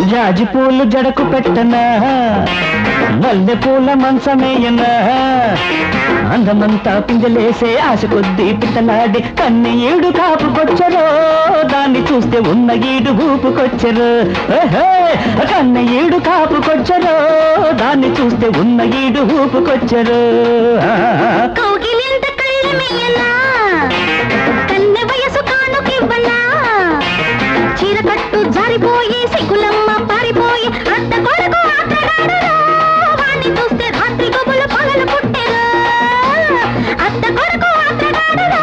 జాజి పూలు జడకు పెట్టనా మల్లె పూల మంచమేయనా అందమంతా పిందెలేసే ఆశ కొద్దీ పిట్టలాడి కన్ని ఈడు కాపుకొచ్చరో దాన్ని చూస్తే ఉన్న ఈడు ఊపుకొచ్చరు కన్ని ఈడు కాపుకొచ్చరో దాన్ని చూస్తే ఉన్న ఈడు ఊపుకొచ్చరు కన్నె వయసు కానుకివ్వనా చీరకట్టు జారిపోయి సిగ్గులమ్మ పారిపోయి అత్త కొడుకు అత్తగాడురా వాణ్ణి చూస్తే రాత్రి గొబ్బలు పగలు పుట్టెరు అత్త కొడుకు అత్తగాడురా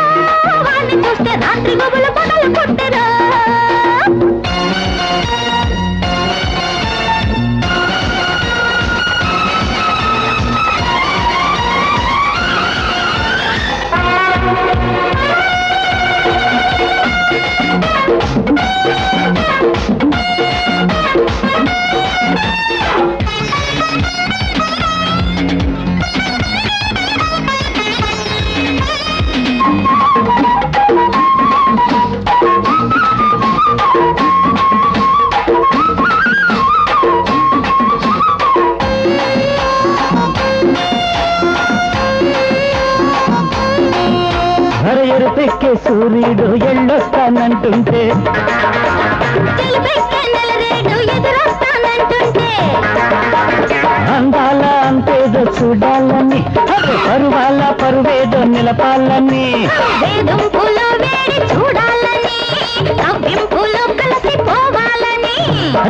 వాణ్ణి చూస్తే రాత్రి గొబ్బలు పగలు పుట్టెరు ఎరుపెక్కే సూర్యుడు ఎళ్ళొస్తానంటుంటే అందాల అంతేదో చూడాలని పరువాల పరువేదో నిలపాలని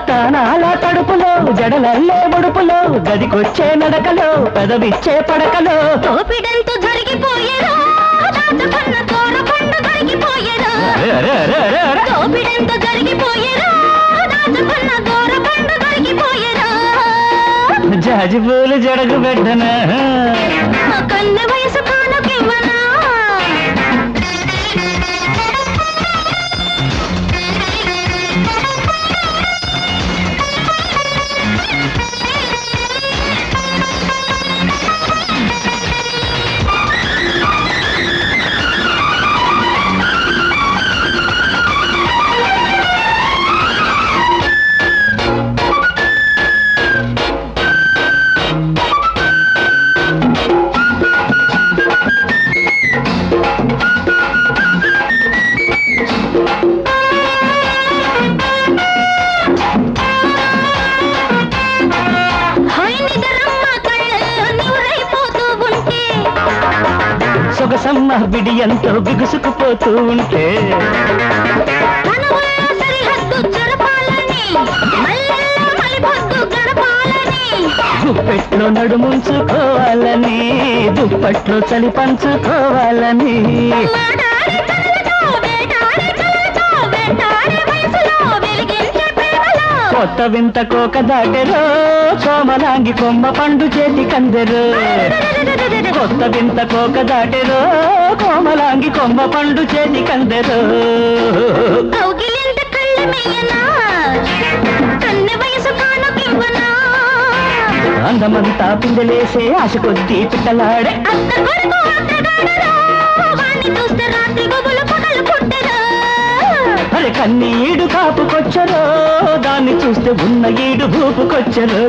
తానాల తడుపులో జడలల్లే ముడుపులో గదికొచ్చే నడకలో పెదవిచ్చే పడకలో తోపిడంతో జరిగిపోయేదో తోపిడంతో జరిగిపోయేదో జాజి పూలు జడకు పెట్టనా కన్నె వయసు కానుకివ్వనా సొగసమ్మ బిడి ఎంతో బిగుసుకుపోతూ ఉంటే గుప్పెట్లో నడుముంచుకోవాలని దుప్పట్లో చలి పంచుకోవాలని కొత్త వింత కోక దాటెరో సోమలాంగి కొమ్మ పండు చేతి కందెరు కొత్త వింత కోక దాటెరో కోమలాంగి కొమ్మ పండు చేతి కందెరు అందమంతా పిందెలేసే ఆశ కొద్దీ పిట్టలాడే అరే కన్ని ఈడు కాపుకొచ్చరో దాన్ని చూస్తే ఉన్న ఈడు భూపుకొచ్చరు